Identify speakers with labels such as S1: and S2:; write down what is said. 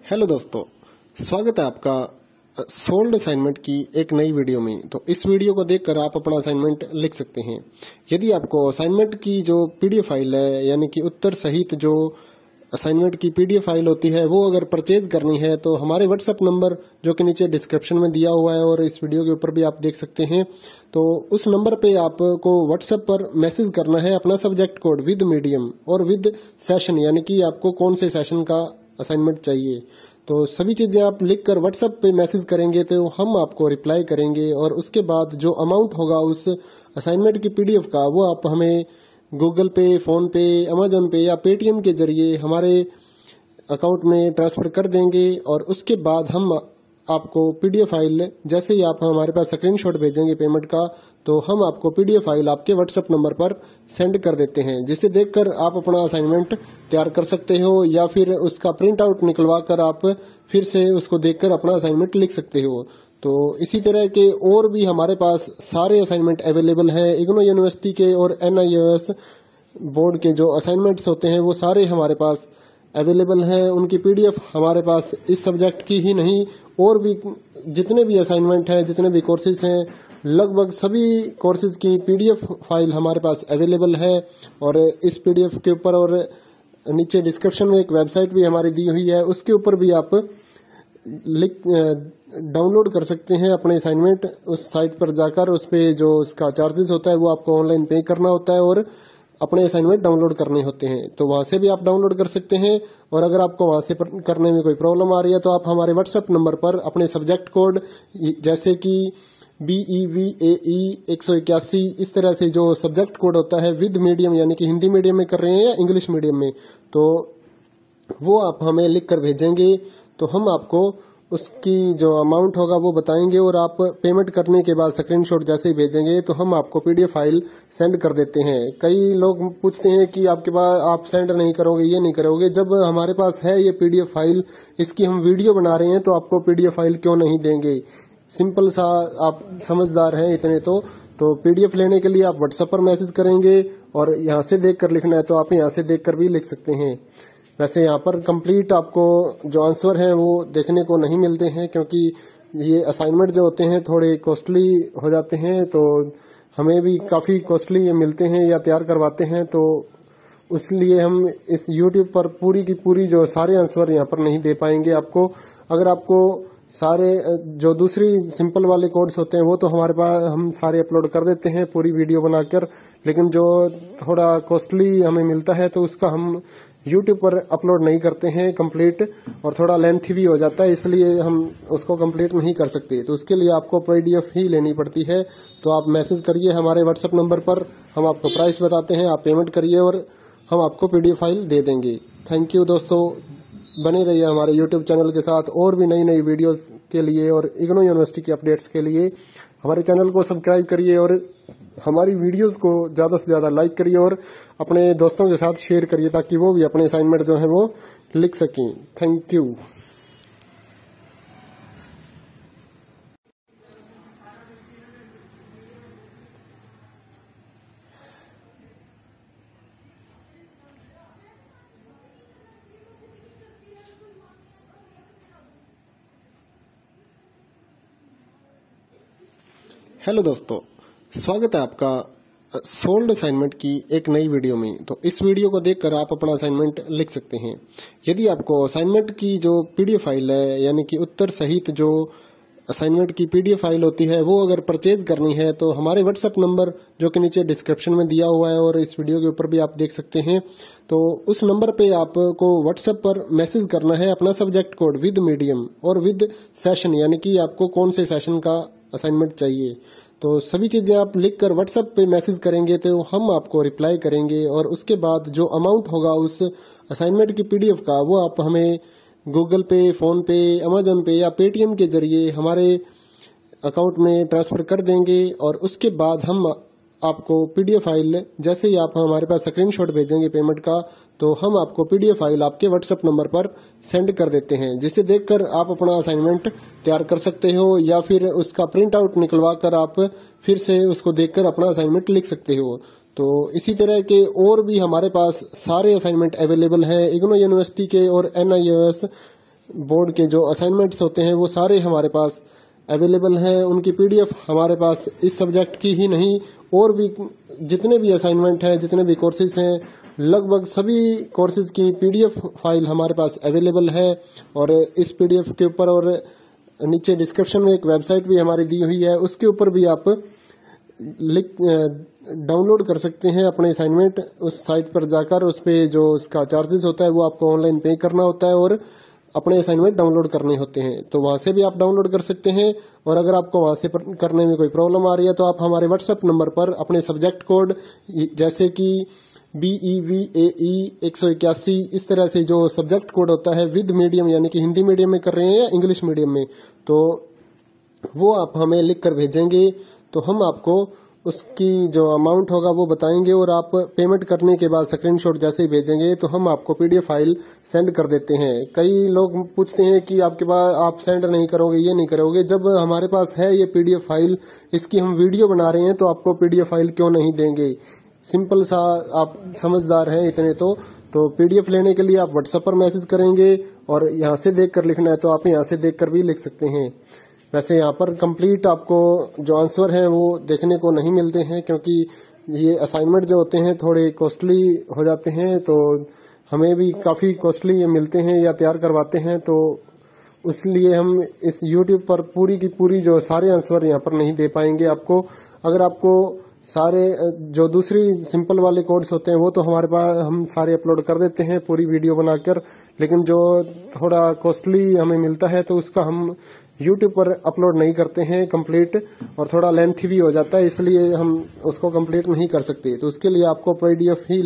S1: Hello दोस्तों, स्वागत है आपका सोल्ड असाइनमेंट की एक नई वीडियो में। तो इस वीडियो को देखकर आप अपना असाइनमेंट लिख सकते हैं। यदि आपको असाइनमेंट की जो पीडीएफ फाइल है, यानी कि उत्तर सहित जो असाइनमेंट की पीडीएफ फाइल होती है, वो अगर परचेज करनी है तो हमारे व्हाट्सएप नंबर जो कि नीचे डिस्क्रिप्शन में दिया हुआ है और इस वीडियो के ऊपर भी आप देख सकते हैं, तो उस नंबर पे आपको व्हाट्सएप पर मैसेज करना है अपना सब्जेक्ट कोड विद मीडियम और विद सेशन, यानी कि आपको कौन से सेशन का असाइनमेंट चाहिए। तो सभी चीजें आप लिखकर व्हाट्सएप पे मैसेज करेंगे तो हम आपको रिप्लाई करेंगे और उसके बाद जो अमाउंट होगा उस असाइनमेंट की पीडीएफ का, वो आप हमें गूगल पे, फोन पे, अमेजोन पे या पेटीएम के जरिए हमारे अकाउंट में ट्रांसफर कर देंगे। और उसके बाद हम आपको पीडीएफ फाइल, जैसे ही आप हमारे पास स्क्रीनशॉट भेजेंगे पेमेंट का, तो हम आपको पीडीएफ फाइल आपके व्हाट्सएप नंबर पर सेंड कर देते हैं, जिसे देखकर आप अपना असाइनमेंट तैयार कर सकते हो या फिर उसका प्रिंट आउट निकलवा कर आप फिर से उसको देखकर अपना असाइनमेंट लिख सकते हो। तो इसी तरह के और भी हमारे पास सारे असाइनमेंट अवेलेबल हैं। इग्नो यूनिवर्सिटी के और NIOS बोर्ड के जो असाइनमेंट्स होते हैं वो सारे हमारे पास अवेलेबल हैं। उनकी पीडीएफ हमारे पास इस सब्जेक्ट की ही नहीं, और भी जितने भी असाइनमेंट हैं, जितने भी कोर्सेज हैं, लगभग सभी कोर्सेज की पीडीएफ फाइल हमारे पास अवेलेबल है। और इस पीडीएफ के ऊपर और नीचे डिस्क्रिप्शन में एक वेबसाइट भी हमारी दी हुई है, उसके ऊपर भी आप डाउनलोड कर सकते हैं अपने असाइनमेंट। उस साइट पर जाकर उस पे जो उसका चार्जेस होता है वो आपको ऑनलाइन पे करना होता है और अपने असाइनमेंट डाउनलोड करने होते हैं। तो वहां से भी आप डाउनलोड कर सकते हैं। और अगर आपको वहां से करने में कोई प्रॉब्लम आ रही है तो आप हमारे व्हाट्सएप नंबर पर अपने सब्जेक्ट कोड, जैसे कि BEVAE 181, इस तरह से जो सब्जेक्ट कोड होता है विद मीडियम, यानी कि हिंदी मीडियम में कर रहे हैं या इंग्लिश मीडियम में, तो वो आप हमें लिख कर भेजेंगे तो हम आपको उसकी जो अमाउंट होगा वो बताएंगे। और आप पेमेंट करने के बाद स्क्रीनशॉट जैसे ही भेजेंगे तो हम आपको पीडीएफ फाइल सेंड कर देते हैं। कई लोग पूछते हैं कि आपके पास आप सेंड नहीं करोगे, ये नहीं करोगे। जब हमारे पास है ये पीडीएफ फाइल, इसकी हम वीडियो बना रहे हैं, तो आपको पीडीएफ फाइल क्यों नहीं देंगे। सिंपल सा, आप समझदार हैं इतने तो पीडीएफ लेने के लिए आप व्हाट्सएप पर मैसेज करेंगे और यहाँ से देखकर लिखना है तो आप यहाँ से देखकर भी लिख सकते हैं। वैसे यहाँ पर कंप्लीट आपको जो आंसर है वो देखने को नहीं मिलते हैं, क्योंकि ये असाइनमेंट जो होते हैं थोड़े कॉस्टली हो जाते हैं, तो हमें भी काफी कॉस्टली मिलते हैं या तैयार करवाते हैं। तो इसलिए हम इस YouTube पर पूरी की पूरी जो सारे आंसर यहाँ पर नहीं दे पाएंगे आपको। अगर आपको सारे जो दूसरी सिंपल वाले कोड्स होते हैं वो तो हमारे पास हम सारे अपलोड कर देते हैं पूरी वीडियो बनाकर, लेकिन जो थोड़ा कॉस्टली हमें मिलता है तो उसका हम YouTube पर अपलोड नहीं करते हैं कंप्लीट, और थोड़ा लेंथी भी हो जाता है, इसलिए हम उसको कंप्लीट नहीं कर सकते। तो उसके लिए आपको पीडीएफ ही लेनी पड़ती है। तो आप मैसेज करिए हमारे व्हाट्सएप नंबर पर, हम आपको प्राइस बताते हैं, आप पेमेंट करिए और हम आपको पीडीएफ फाइल दे देंगे। थैंक यू दोस्तों, बने रहिए हमारे YouTube चैनल के साथ और भी नई नई वीडियोस के लिए और इग्नो यूनिवर्सिटी के अपडेट्स के लिए हमारे चैनल को सब्सक्राइब करिए और हमारी वीडियोस को ज्यादा से ज्यादा लाइक करिए और अपने दोस्तों के साथ शेयर करिए, ताकि वो भी अपने असाइनमेंट जो है वो लिख सकें। Thank you. हेलो दोस्तों, स्वागत है आपका सोल्ड असाइनमेंट की एक नई वीडियो में। तो इस वीडियो को देखकर आप अपना असाइनमेंट लिख सकते हैं। यदि आपको असाइनमेंट की जो पीडीएफ फाइल है, यानी कि उत्तर सहित जो असाइनमेंट की पीडीएफ फाइल होती है, वो अगर परचेज करनी है तो हमारे व्हाट्सएप नंबर जो कि नीचे डिस्क्रिप्शन में दिया हुआ है और इस वीडियो के ऊपर भी आप देख सकते हैं, तो उस नंबर पे आपको व्हाट्सएप पर मैसेज करना है अपना सब्जेक्ट कोड विद मीडियम और विद सेशन, यानी कि आपको कौन से सेशन का असाइनमेंट चाहिए। तो सभी चीजें आप लिखकर व्हाट्सएप पे मैसेज करेंगे तो हम आपको रिप्लाई करेंगे और उसके बाद जो अमाउंट होगा उस असाइनमेंट की पीडीएफ का, वो आप हमें गूगल पे, फोन पे, अमेजोन पे या पेटीएम के जरिए हमारे अकाउंट में ट्रांसफर कर देंगे। और उसके बाद हम आपको पीडीएफ फाइल, जैसे ही आप हमारे पास स्क्रीनशॉट भेजेंगे पेमेंट का, तो हम आपको पीडीएफ फाइल आपके व्हाट्सएप नंबर पर सेंड कर देते हैं, जिसे देखकर आप अपना असाइनमेंट तैयार कर सकते हो या फिर उसका प्रिंट आउट निकलवा कर आप फिर से उसको देखकर अपना असाइनमेंट लिख सकते हो। तो इसी तरह के और भी हमारे पास सारे असाइनमेंट अवेलेबल हैं। इग्नो यूनिवर्सिटी के और NIOS बोर्ड के जो असाइनमेंट्स होते हैं वो सारे हमारे पास अवेलेबल हैं। उनकी पीडीएफ हमारे पास इस सब्जेक्ट की ही नहीं और भी जितने भी असाइनमेंट हैं, जितने भी कोर्सेज हैं, लगभग सभी कोर्सेज की पीडीएफ फाइल हमारे पास अवेलेबल है। और इस पीडीएफ के ऊपर और नीचे डिस्क्रिप्शन में एक वेबसाइट भी हमारी दी हुई है, उसके ऊपर भी आप डाउनलोड कर सकते हैं अपने असाइनमेंट। उस साइट पर जाकर उस पे जो उसका चार्जेस होता है वो आपको ऑनलाइन पे करना होता है और अपने असाइनमेंट डाउनलोड करने होते हैं। तो वहां से भी आप डाउनलोड कर सकते हैं। और अगर आपको वहां से करने में कोई प्रॉब्लम आ रही है तो आप हमारे व्हाट्सएप नंबर पर अपने सब्जेक्ट कोड जैसे कि BEVAE 181 इस तरह से जो सब्जेक्ट कोड होता है विद मीडियम यानी कि हिंदी मीडियम में कर रहे हैं या इंग्लिश मीडियम में, तो वो आप हमें लिख कर भेजेंगे तो हम आपको उसकी जो अमाउंट होगा वो बताएंगे और आप पेमेंट करने के बाद स्क्रीनशॉट जैसे ही भेजेंगे तो हम आपको पीडीएफ फाइल सेंड कर देते हैं। कई लोग पूछते हैं कि आपके पास आप सेंड नहीं करोगे, ये नहीं करोगे। जब हमारे पास है ये पीडीएफ फाइल, इसकी हम वीडियो बना रहे हैं तो आपको पीडीएफ फाइल क्यों नहीं देंगे। सिंपल सा, आप समझदार हैं इतने तो पीडीएफ लेने के लिए आप व्हाट्सएप पर मैसेज करेंगे और यहाँ से देखकर लिखना है तो आप यहाँ से देखकर भी लिख सकते हैं। वैसे यहाँ पर कंप्लीट आपको जो आंसर है वो देखने को नहीं मिलते हैं क्योंकि ये असाइनमेंट जो होते हैं थोड़े कॉस्टली हो जाते हैं, तो हमें भी काफी कॉस्टली मिलते हैं या तैयार करवाते हैं, तो इसलिए हम इस YouTube पर पूरी की पूरी जो सारे आंसर यहाँ पर नहीं दे पाएंगे आपको। अगर आपको सारे जो दूसरी सिंपल वाले कोड्स होते हैं वो तो हमारे पास हम सारे अपलोड कर देते हैं पूरी वीडियो बनाकर, लेकिन जो थोड़ा कॉस्टली हमें मिलता है तो उसका हम YouTube पर अपलोड नहीं करते हैं कंप्लीट, और थोड़ा लेंथी भी हो जाता है इसलिए हम उसको कंप्लीट नहीं कर सकते। तो उसके लिए आपको पीडीएफ ही